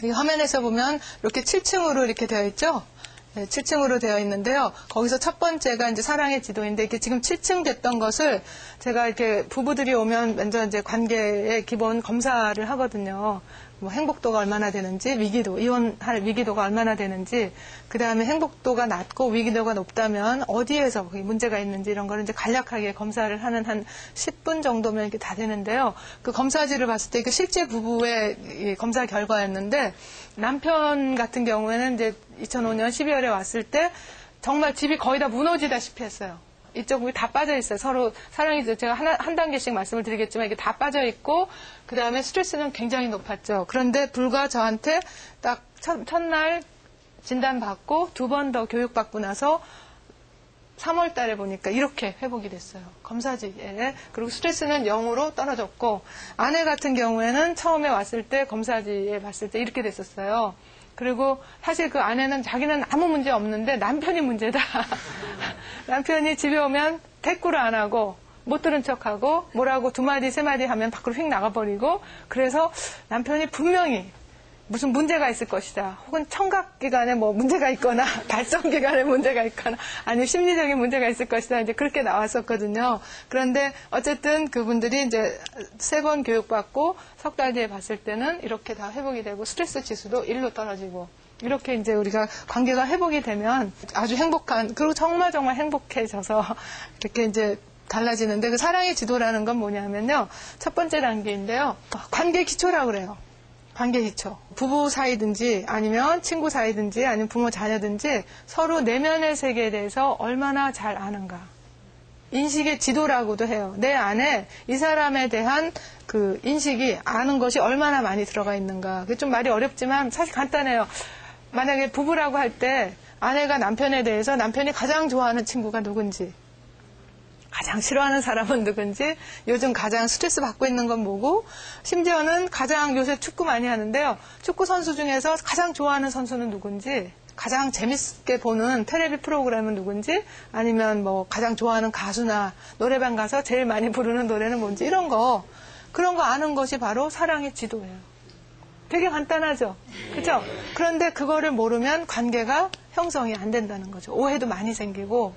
이 화면에서 보면 이렇게 7층으로 이렇게 되어 있죠? 네, 7층으로 되어 있는데요. 거기서 첫 번째가 이제 사랑의 지도인데, 이게 지금 7층 됐던 것을 제가 이렇게 부부들이 오면 먼저 이제 관계의 기본 검사를 하거든요. 뭐 행복도가 얼마나 되는지, 위기도, 이혼할 위기도가 얼마나 되는지, 그 다음에 행복도가 낮고 위기도가 높다면 어디에서 문제가 있는지 이런 거를 이제 간략하게 검사를 하는 한 10분 정도면 이렇게 다 되는데요. 그 검사지를 봤을 때 이게 실제 부부의 이 검사 결과였는데, 남편 같은 경우에는 이제 2005년 12월에 왔을 때 정말 집이 거의 다 무너지다시피 했어요. 이쪽이 다 빠져 있어요. 서로 사랑이, 제가 한 단계씩 말씀을 드리겠지만 이게 다 빠져 있고, 그 다음에 스트레스는 굉장히 높았죠. 그런데 불과 저한테 딱 첫날 진단받고 2번 더 교육받고 나서 3월 달에 보니까 이렇게 회복이 됐어요. 검사지에. 그리고 스트레스는 0으로 떨어졌고, 아내 같은 경우에는 처음에 왔을 때 검사지에 봤을 때 이렇게 됐었어요. 그리고 사실 그 아내는 자기는 아무 문제 없는데 남편이 문제다. 남편이 집에 오면 대꾸를 안 하고 못 들은 척하고 뭐라고 2마디 3마디 하면 밖으로 휙 나가버리고, 그래서 남편이 분명히 무슨 문제가 있을 것이다. 혹은 청각기관에 뭐 문제가 있거나 발성기관에 문제가 있거나 아니면 심리적인 문제가 있을 것이다. 이제 그렇게 나왔었거든요. 그런데 어쨌든 그분들이 이제 3번 교육받고 석 달 뒤에 봤을 때는 이렇게 다 회복이 되고 스트레스 지수도 1로 떨어지고, 이렇게 이제 우리가 관계가 회복이 되면 아주 행복한, 그리고 정말 행복해져서 이렇게 이제 달라지는데, 그 사랑의 지도라는 건 뭐냐면요. 첫 번째 단계인데요. 관계 기초라고 그래요. 관계 기초. 부부 사이든지 아니면 친구 사이든지 아니면 부모 자녀든지 서로 내면의 세계에 대해서 얼마나 잘 아는가. 인식의 지도라고도 해요. 내 안에 이 사람에 대한 그 인식이, 아는 것이 얼마나 많이 들어가 있는가. 그게 좀 말이 어렵지만 사실 간단해요. 만약에 부부라고 할 때 아내가 남편에 대해서 남편이 가장 좋아하는 친구가 누군지, 가장 싫어하는 사람은 누군지, 요즘 가장 스트레스 받고 있는 건 뭐고, 심지어는 가장, 요새 축구 많이 하는데요. 축구 선수 중에서 가장 좋아하는 선수는 누군지, 가장 재밌게 보는 텔레비 프로그램은 누군지, 아니면 뭐 가장 좋아하는 가수나 노래방 가서 제일 많이 부르는 노래는 뭔지, 이런 거, 그런 거 아는 것이 바로 사랑의 지도예요. 되게 간단하죠? 그죠? 그런데 그거를 모르면 관계가 형성이 안 된다는 거죠. 오해도 많이 생기고,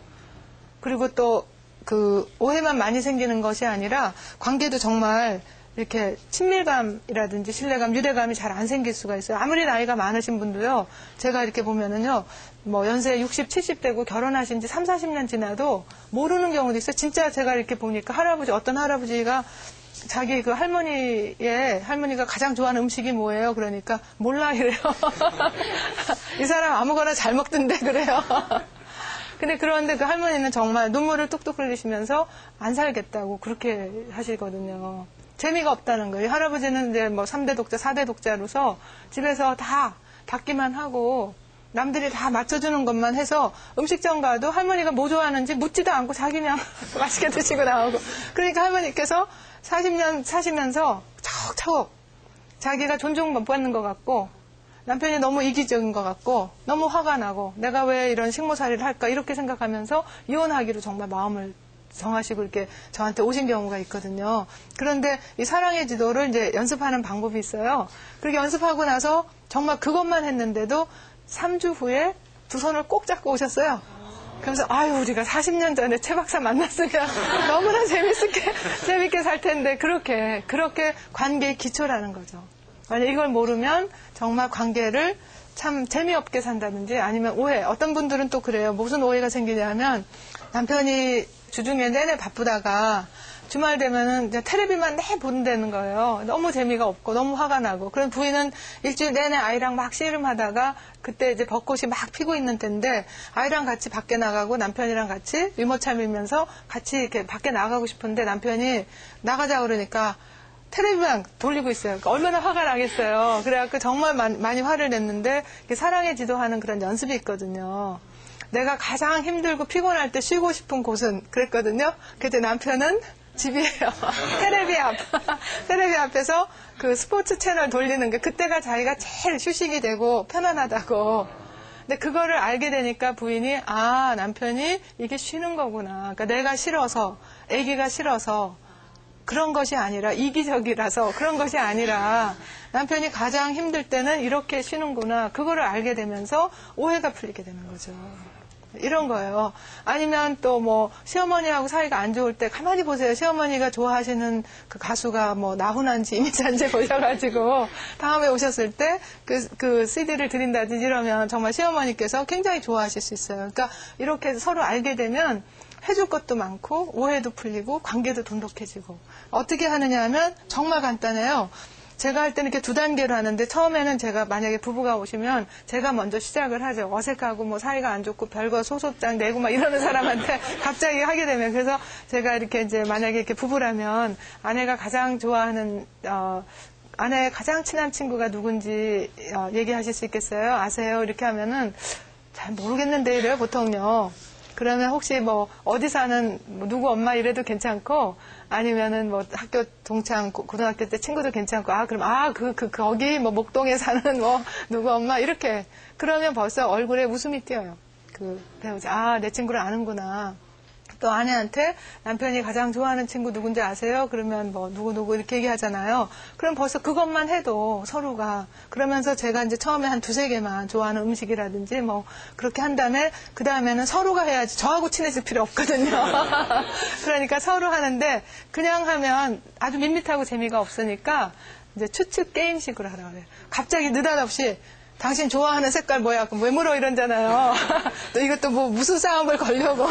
그리고 또 그 오해만 많이 생기는 것이 아니라 관계도 정말 이렇게 친밀감이라든지 신뢰감, 유대감이 잘 안 생길 수가 있어요. 아무리 나이가 많으신 분도요, 제가 이렇게 보면은요, 뭐 연세 60, 70 되고 결혼하신 지 3, 40년 지나도 모르는 경우도 있어요. 진짜 제가 이렇게 보니까 어떤 할아버지가 자기 그 할머니가 가장 좋아하는 음식이 뭐예요? 그러니까 몰라 이래요. 이 사람 아무거나 잘 먹던데 그래요. 그런데 그 할머니는 정말 눈물을 뚝뚝 흘리시면서 안 살겠다고 그렇게 하시거든요. 재미가 없다는 거예요. 할아버지는 이제 뭐 3대 독자, 4대 독자로서 집에서 다 받기만 하고 남들이 다 맞춰주는 것만 해서 음식점 가도 할머니가 뭐 좋아하는지 묻지도 않고 자기냥 맛있게 드시고 나오고. 그러니까 할머니께서 40년 사시면서 차곡차곡 자기가 존중 못 받는 것 같고, 남편이 너무 이기적인 것 같고, 너무 화가 나고, 내가 왜 이런 식모살이를 할까 이렇게 생각하면서 이혼하기로 정말 마음을 정하시고 이렇게 저한테 오신 경우가 있거든요. 그런데 이 사랑의 지도를 이제 연습하는 방법이 있어요. 그렇게 연습하고 나서 정말 그것만 했는데도 3주 후에 두 손을 꼭 잡고 오셨어요. 그러면서 아유, 우리가 40년 전에 최 박사 만났으면 너무나 재밌게 살 텐데, 그렇게 관계의 기초라는 거죠. 만약 이걸 모르면 정말 관계를 참 재미없게 산다든지, 아니면 오해. 어떤 분들은 또 그래요. 무슨 오해가 생기냐면, 남편이 주중에 내내 바쁘다가 주말 되면은 이제 텔레비만 내 본다는 거예요. 너무 재미가 없고 너무 화가 나고. 그럼 부인은 일주일 내내 아이랑 막 씨름하다가 그때 이제 벚꽃이 막 피고 있는 때인데, 아이랑 같이 밖에 나가고 남편이랑 같이 유모차 밀면서 같이 이렇게 밖에 나가고 싶은데 남편이 나가자 그러니까 텔레비만 돌리고 있어요. 그러니까 얼마나 화가 나겠어요. 그래갖고 정말 많이 화를 냈는데, 사랑의 지도하는 그런 연습이 있거든요. 내가 가장 힘들고 피곤할 때 쉬고 싶은 곳은 그랬거든요. 그때 남편은 집이에요. 텔레비 앞에서 그 스포츠 채널 돌리는 게 그때가 자기가 제일 휴식이 되고 편안하다고. 근데 그거를 알게 되니까 부인이, 남편이 이게 쉬는 거구나. 그러니까 내가 싫어서, 아기가 싫어서 그런 것이 아니라 이기적이라서 그런 것이 아니라 남편이 가장 힘들 때는 이렇게 쉬는구나. 그거를 알게 되면서 오해가 풀리게 되는 거죠. 이런 거예요. 아니면 또 뭐 시어머니하고 사이가 안 좋을 때 가만히 보세요. 시어머니가 좋아하시는 그 가수가 뭐 나훈아인지 이미자인지 보셔가지고 다음에 오셨을 때 그 CD를 드린다든지 이러면 정말 시어머니께서 굉장히 좋아하실 수 있어요. 그러니까 이렇게 서로 알게 되면 해줄 것도 많고 오해도 풀리고 관계도 돈독해지고 어떻게 하느냐 하면 정말 간단해요. 제가 할 때는 이렇게 2단계로 하는데 처음에는 제가 만약에 부부가 오시면 제가 먼저 시작을 하죠. 어색하고 뭐 사이가 안 좋고 별거 소소장 내고 막 이러는 사람한테 갑자기 하게 되면 그래서 제가 이렇게 이제 만약에 이렇게 부부라면 아내가 가장 좋아하는 아내의 가장 친한 친구가 누군지 얘기하실 수 있겠어요? 아세요? 이렇게 하면은 잘 모르겠는데 이래요 보통요. 그러면 혹시 뭐 어디 사는 뭐 누구 엄마 이래도 괜찮고 아니면은 뭐 학교 동창 고등학교 때 친구도 괜찮고 그럼 거기 뭐 목동에 사는 뭐 누구 엄마 이렇게 그러면 벌써 얼굴에 웃음이 띄어요. 그 배우자 내 친구를 아는구나. 또 아내한테 남편이 가장 좋아하는 친구 누군지 아세요? 그러면 뭐 누구 이렇게 얘기하잖아요. 그럼 벌써 그것만 해도 서로가 그러면서 제가 이제 처음에 한 2-3개만 좋아하는 음식이라든지 뭐 그렇게 한 다음에 그 다음에는 서로가 해야지 저하고 친해질 필요 없거든요. 그러니까 서로 하는데 그냥 하면 아주 밋밋하고 재미가 없으니까 이제 추측 게임식으로 하라고 그래요. 갑자기 느닷없이 당신 좋아하는 색깔 뭐야? 그럼 왜 물어? 이러잖아요. 또 이것도 뭐 무슨 싸움을 걸려고.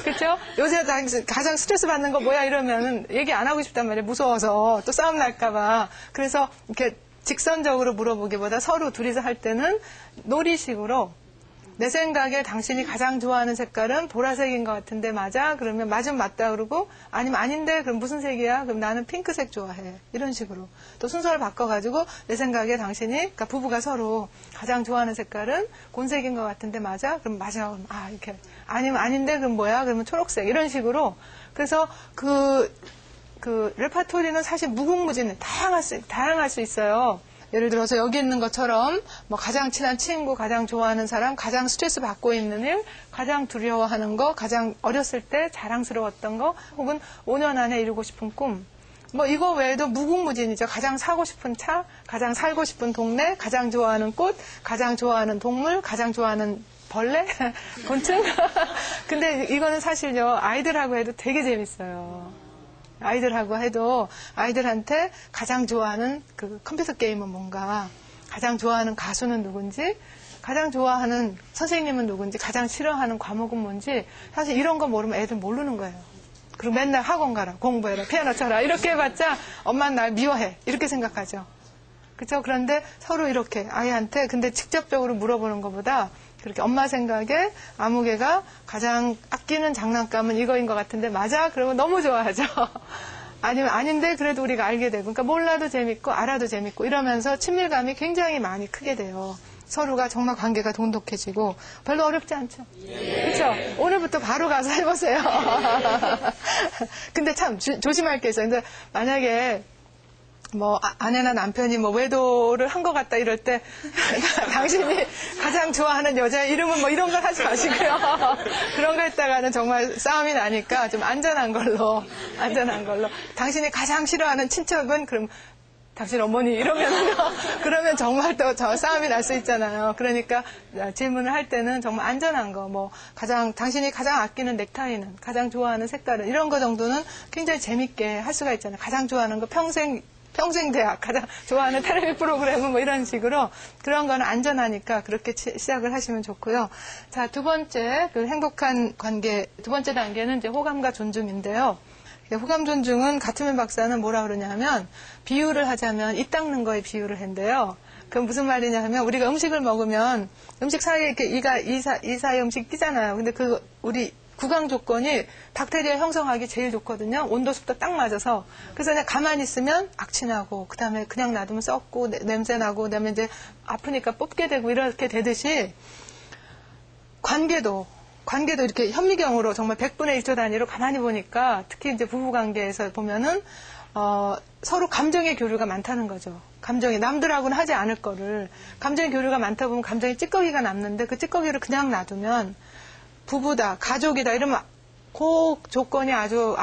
그렇죠? 요새 가장 스트레스 받는 거 뭐야? 이러면 얘기 안 하고 싶단 말이에요. 무서워서. 또 싸움 날까봐. 그래서 이렇게 직선적으로 물어보기보다 서로 둘이서 할 때는 놀이식으로 내 생각에 당신이 가장 좋아하는 색깔은 보라색인 것 같은데 맞아? 그러면 맞으면 맞다 그러고 아니면 아닌데 그럼 무슨 색이야? 그럼 나는 핑크색 좋아해. 이런 식으로 또 순서를 바꿔가지고 내 생각에 당신이 그러니까 부부가 서로 가장 좋아하는 색깔은 곤색인 것 같은데 맞아? 그럼 맞아. 그럼 이렇게 아니면 아닌데 그럼 뭐야? 그러면 초록색 이런 식으로 그래서 그 레파토리는 사실 무궁무진해 다양할 수 있어요. 예를 들어서 여기 있는 것처럼 뭐 가장 친한 친구, 가장 좋아하는 사람, 가장 스트레스 받고 있는 일, 가장 두려워하는 거, 가장 어렸을 때 자랑스러웠던 거, 혹은 5년 안에 이루고 싶은 꿈. 뭐 이거 외에도 무궁무진이죠. 가장 사고 싶은 차, 가장 살고 싶은 동네, 가장 좋아하는 꽃, 가장 좋아하는 동물, 가장 좋아하는 벌레? 곤충? 근데 이거는 사실요, 아이들하고 해도 되게 재밌어요. 아이들하고 해도 아이들한테 가장 좋아하는 그 컴퓨터 게임은 뭔가, 가장 좋아하는 가수는 누군지, 가장 좋아하는 선생님은 누군지, 가장 싫어하는 과목은 뭔지, 사실 이런 거 모르면 애들 모르는 거예요. 그리고 맨날 학원 가라, 공부해라, 피아노 쳐라, 이렇게 해봤자 엄마는 날 미워해. 이렇게 생각하죠. 그렇죠? 그런데 서로 이렇게 아이한테 근데 직접적으로 물어보는 것보다 그렇게 엄마 생각에 아무개가 가장 아끼는 장난감은 이거인 것 같은데 맞아? 그러면 너무 좋아하죠. 아니면 아닌데 그래도 우리가 알게 되고 그러니까 몰라도 재밌고 알아도 재밌고 이러면서 친밀감이 굉장히 많이 크게 돼요. 서로가 정말 관계가 돈독해지고 별로 어렵지 않죠. 그렇죠? 오늘부터 바로 가서 해보세요. 근데 참 조심할 게 있어요. 근데 만약에 뭐 아내나 남편이 뭐 외도를 한 것 같다 이럴 때 당신이 가장 좋아하는 여자의 이름은 뭐 이런 걸 하지 마시고요. 그런 거 했다가는 정말 싸움이 나니까 좀 안전한 걸로 당신이 가장 싫어하는 친척은 그럼 당신 어머니 이러면 그러면 정말 또 싸움이 날 수 있잖아요. 그러니까 질문을 할 때는 정말 안전한 거, 뭐 당신이 가장 아끼는 넥타이는, 가장 좋아하는 색깔은 이런 거 정도는 굉장히 재밌게 할 수가 있잖아요. 가장 좋아하는 거 평생 대학, 가장 좋아하는 텔레비 프로그램은 뭐 이런 식으로 그런 거는 안전하니까 그렇게 시작을 하시면 좋고요. 자, 두 번째 그 행복한 관계 두 번째 단계는 이제 호감과 존중인데요. 호감 존중은 가트맨 박사는 뭐라 그러냐 하면 비유를 하자면 이 닦는 거에 비유를 한대요. 그럼 무슨 말이냐 하면 우리가 음식을 먹으면 음식 사이에 이렇게 이 사이에 음식이 끼잖아요. 근데 우리 구강 조건이 박테리아 형성하기 제일 좋거든요. 온도 습도 딱 맞아서. 그래서 그냥 가만히 있으면 악취나고 그다음에 그냥 놔두면 썩고 냄새나고 그다음에 이제 아프니까 뽑게 되고 이렇게 되듯이 관계도 이렇게 현미경으로 정말 100분의 1초 단위로 가만히 보니까 특히 이제 부부 관계에서 보면은 서로 감정의 교류가 많다는 거죠. 감정이 남들하고는 하지 않을 거를 감정의 교류가 많다 보면 감정의 찌꺼기가 남는데 그 찌꺼기를 그냥 놔두면 부부다, 가족이다 이러면 그 조건이 아주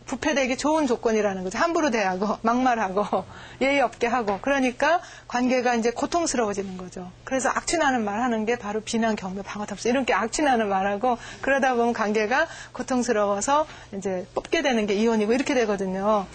부패되기 좋은 조건이라는 거죠. 함부로 대하고 막말하고 예의 없게 하고 그러니까 관계가 이제 고통스러워지는 거죠. 그래서 악취나는 말 하는 게 바로 비난, 경멸, 방어, 탑승 이런 게 악취나는 말하고 그러다 보면 관계가 고통스러워서 이제 뽑게 되는 게 이혼이고 이렇게 되거든요.